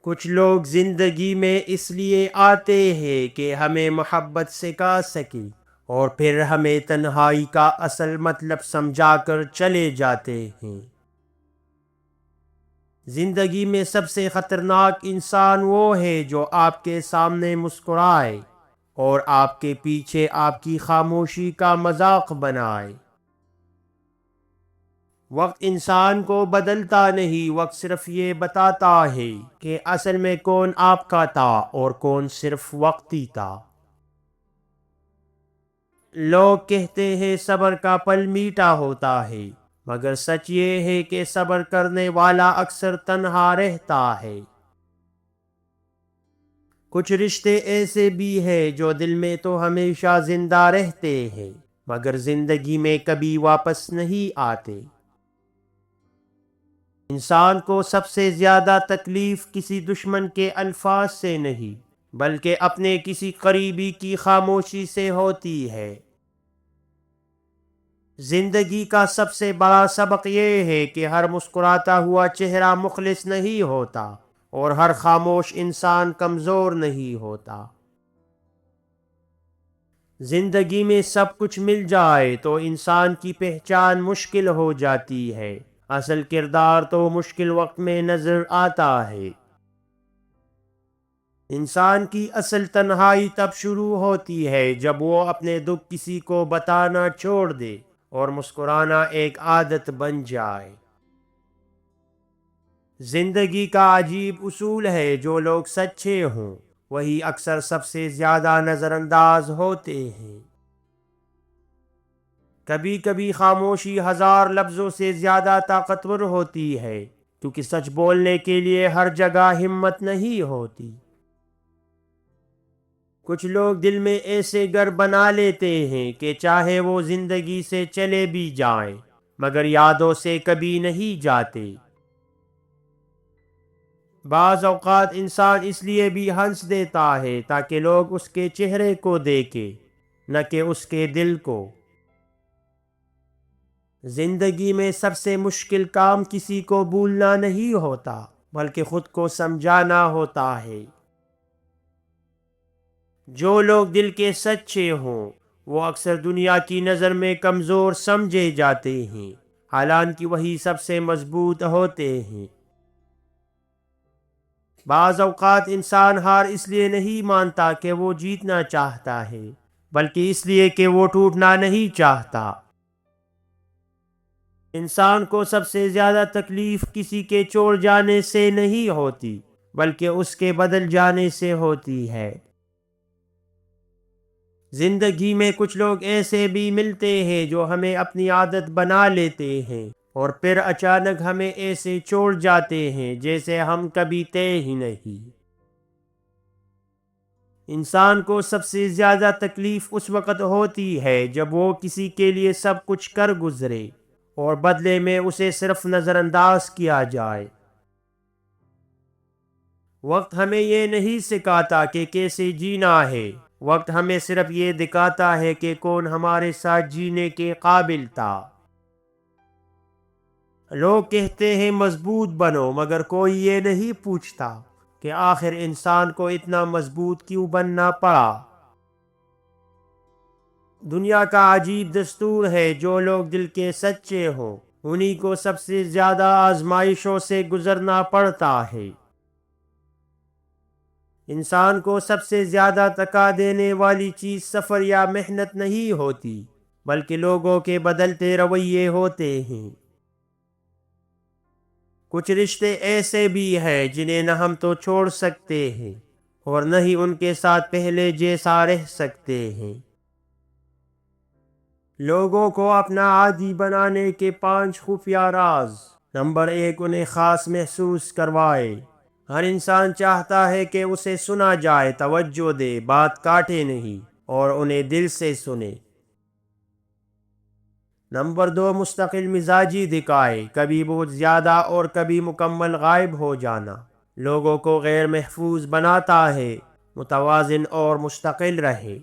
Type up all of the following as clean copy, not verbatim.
کچھ لوگ زندگی میں اس لیے آتے ہیں کہ ہمیں محبت سکھا سکیں اور پھر ہمیں تنہائی کا اصل مطلب سمجھا کر چلے جاتے ہیں۔ زندگی میں سب سے خطرناک انسان وہ ہے جو آپ کے سامنے مسکرائے اور آپ کے پیچھے آپ کی خاموشی کا مذاق بنائے۔ وقت انسان کو بدلتا نہیں، وقت صرف یہ بتاتا ہے کہ اصل میں کون آپ کا تھا اور کون صرف وقتی تھا۔ لوگ کہتے ہیں صبر کا پھل میٹھا ہوتا ہے، مگر سچ یہ ہے کہ صبر کرنے والا اکثر تنہا رہتا ہے۔ کچھ رشتے ایسے بھی ہیں جو دل میں تو ہمیشہ زندہ رہتے ہیں، مگر زندگی میں کبھی واپس نہیں آتے۔ انسان کو سب سے زیادہ تکلیف کسی دشمن کے الفاظ سے نہیں، بلکہ اپنے کسی قریبی کی خاموشی سے ہوتی ہے۔ زندگی کا سب سے بڑا سبق یہ ہے کہ ہر مسکراتا ہوا چہرہ مخلص نہیں ہوتا اور ہر خاموش انسان کمزور نہیں ہوتا۔ زندگی میں سب کچھ مل جائے تو انسان کی پہچان مشکل ہو جاتی ہے، اصل کردار تو مشکل وقت میں نظر آتا ہے۔ انسان کی اصل تنہائی تب شروع ہوتی ہے جب وہ اپنے دکھ کسی کو بتانا چھوڑ دے اور مسکرانا ایک عادت بن جائے۔ زندگی کا عجیب اصول ہے، جو لوگ سچے ہوں وہی اکثر سب سے زیادہ نظر انداز ہوتے ہیں۔ کبھی کبھی خاموشی ہزار لفظوں سے زیادہ طاقتور ہوتی ہے، کیونکہ سچ بولنے کے لیے ہر جگہ ہمت نہیں ہوتی۔ کچھ لوگ دل میں ایسے گھر بنا لیتے ہیں کہ چاہے وہ زندگی سے چلے بھی جائیں، مگر یادوں سے کبھی نہیں جاتے۔ بعض اوقات انسان اس لیے بھی ہنس دیتا ہے تاکہ لوگ اس کے چہرے کو دیکھیں، نہ کہ اس کے دل کو۔ زندگی میں سب سے مشکل کام کسی کو بھولنا نہیں ہوتا، بلکہ خود کو سمجھانا ہوتا ہے۔ جو لوگ دل کے سچے ہوں وہ اکثر دنیا کی نظر میں کمزور سمجھے جاتے ہیں، حالانکہ وہی سب سے مضبوط ہوتے ہیں۔ بعض اوقات انسان ہار اس لیے نہیں مانتا کہ وہ جیتنا چاہتا ہے، بلکہ اس لیے کہ وہ ٹوٹنا نہیں چاہتا۔ انسان کو سب سے زیادہ تکلیف کسی کے چھوڑ جانے سے نہیں ہوتی، بلکہ اس کے بدل جانے سے ہوتی ہے۔ زندگی میں کچھ لوگ ایسے بھی ملتے ہیں جو ہمیں اپنی عادت بنا لیتے ہیں اور پھر اچانک ہمیں ایسے چھوڑ جاتے ہیں جیسے ہم کبھی تھے ہی نہیں۔ انسان کو سب سے زیادہ تکلیف اس وقت ہوتی ہے جب وہ کسی کے لیے سب کچھ کر گزرے اور بدلے میں اسے صرف نظر انداز کیا جائے۔ وقت ہمیں یہ نہیں سکھاتا کہ کیسے جینا ہے، وقت ہمیں صرف یہ دکھاتا ہے کہ کون ہمارے ساتھ جینے کے قابل تھا۔ لوگ کہتے ہیں مضبوط بنو، مگر کوئی یہ نہیں پوچھتا کہ آخر انسان کو اتنا مضبوط کیوں بننا پڑا۔ دنیا کا عجیب دستور ہے، جو لوگ دل کے سچے ہوں انہی کو سب سے زیادہ آزمائشوں سے گزرنا پڑتا ہے۔ انسان کو سب سے زیادہ تکا دینے والی چیز سفر یا محنت نہیں ہوتی، بلکہ لوگوں کے بدلتے رویے ہوتے ہیں۔ کچھ رشتے ایسے بھی ہیں جنہیں نہ ہم تو چھوڑ سکتے ہیں اور نہ ہی ان کے ساتھ پہلے جیسا رہ سکتے ہیں۔ لوگوں کو اپنا عادی بنانے کے 5 خفیہ راز۔ نمبر 1، انہیں خاص محسوس کروائے۔ ہر انسان چاہتا ہے کہ اسے سنا جائے، توجہ دے، بات کاٹے نہیں اور انہیں دل سے سنے۔ نمبر 2، مستقل مزاجی دکھائے، کبھی بہت زیادہ اور کبھی مکمل غائب ہو جانا لوگوں کو غیر محفوظ بناتا ہے، متوازن اور مستقل رہے۔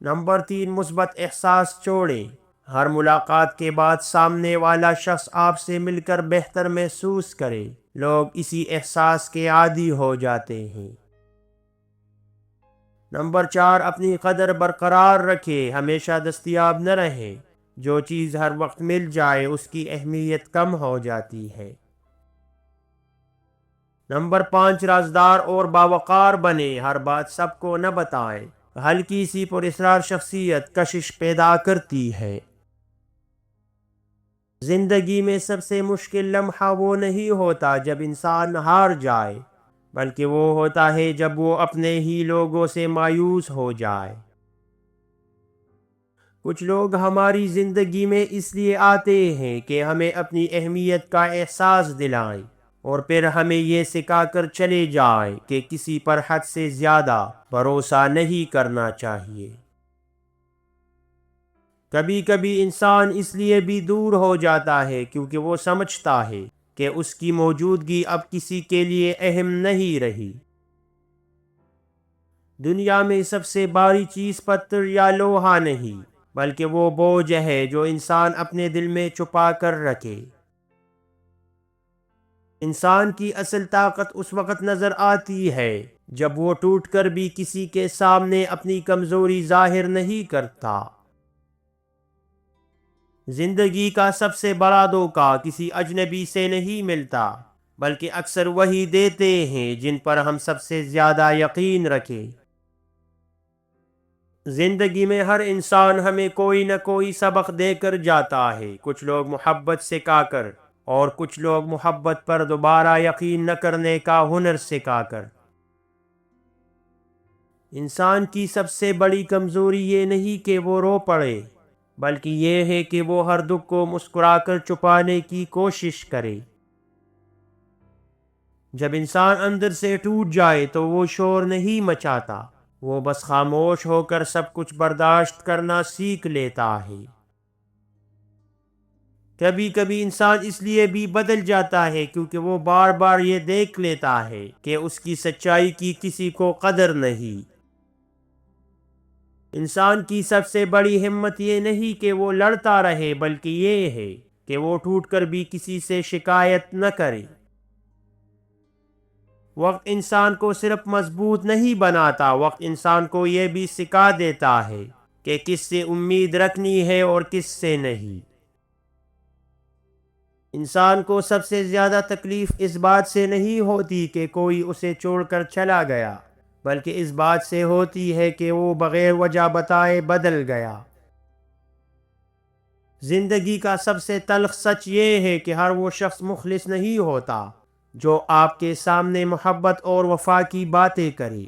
نمبر 3، مثبت احساس چھوڑے، ہر ملاقات کے بعد سامنے والا شخص آپ سے مل کر بہتر محسوس کرے۔ لوگ اسی احساس کے عادی ہو جاتے ہیں۔ نمبر 4، اپنی قدر برقرار رکھے، ہمیشہ دستیاب نہ رہے۔ جو چیز ہر وقت مل جائے اس کی اہمیت کم ہو جاتی ہے۔ نمبر 5، رازدار اور باوقار بنے، ہر بات سب کو نہ بتائیں۔ ہلکی سی پراسرار شخصیت کشش پیدا کرتی ہے۔ زندگی میں سب سے مشکل لمحہ وہ نہیں ہوتا جب انسان ہار جائے، بلکہ وہ ہوتا ہے جب وہ اپنے ہی لوگوں سے مایوس ہو جائے۔ کچھ لوگ ہماری زندگی میں اس لیے آتے ہیں کہ ہمیں اپنی اہمیت کا احساس دلائیں، اور پھر ہمیں یہ سکھا کر چلے جائیں کہ کسی پر حد سے زیادہ بھروسہ نہیں کرنا چاہیے۔ کبھی کبھی انسان اس لیے بھی دور ہو جاتا ہے کیونکہ وہ سمجھتا ہے کہ اس کی موجودگی اب کسی کے لیے اہم نہیں رہی۔ دنیا میں سب سے باری چیز پتھر یا لوہا نہیں، بلکہ وہ بوجھ ہے جو انسان اپنے دل میں چھپا کر رکھے۔ انسان کی اصل طاقت اس وقت نظر آتی ہے جب وہ ٹوٹ کر بھی کسی کے سامنے اپنی کمزوری ظاہر نہیں کرتا۔ زندگی کا سب سے بڑا دھوکہ کسی اجنبی سے نہیں ملتا، بلکہ اکثر وہی دیتے ہیں جن پر ہم سب سے زیادہ یقین رکھیں۔ زندگی میں ہر انسان ہمیں کوئی نہ کوئی سبق دے کر جاتا ہے، کچھ لوگ محبت سکھا کر، اور کچھ لوگ محبت پر دوبارہ یقین نہ کرنے کا ہنر سکھا کر۔ انسان کی سب سے بڑی کمزوری یہ نہیں کہ وہ رو پڑے، بلکہ یہ ہے کہ وہ ہر دکھ کو مسکرا کر چھپانے کی کوشش کرے۔ جب انسان اندر سے ٹوٹ جائے تو وہ شور نہیں مچاتا، وہ بس خاموش ہو کر سب کچھ برداشت کرنا سیکھ لیتا ہے۔ کبھی کبھی انسان اس لیے بھی بدل جاتا ہے کیونکہ وہ بار بار یہ دیکھ لیتا ہے کہ اس کی سچائی کی کسی کو قدر نہیں۔ انسان کی سب سے بڑی ہمت یہ نہیں کہ وہ لڑتا رہے، بلکہ یہ ہے کہ وہ ٹوٹ کر بھی کسی سے شکایت نہ کرے۔ وقت انسان کو صرف مضبوط نہیں بناتا، وقت انسان کو یہ بھی سکھا دیتا ہے کہ کس سے امید رکھنی ہے اور کس سے نہیں۔ انسان کو سب سے زیادہ تکلیف اس بات سے نہیں ہوتی کہ کوئی اسے چھوڑ کر چلا گیا، بلکہ اس بات سے ہوتی ہے کہ وہ بغیر وجہ بتائے بدل گیا۔ زندگی کا سب سے تلخ سچ یہ ہے کہ ہر وہ شخص مخلص نہیں ہوتا جو آپ کے سامنے محبت اور وفا کی باتیں کرے۔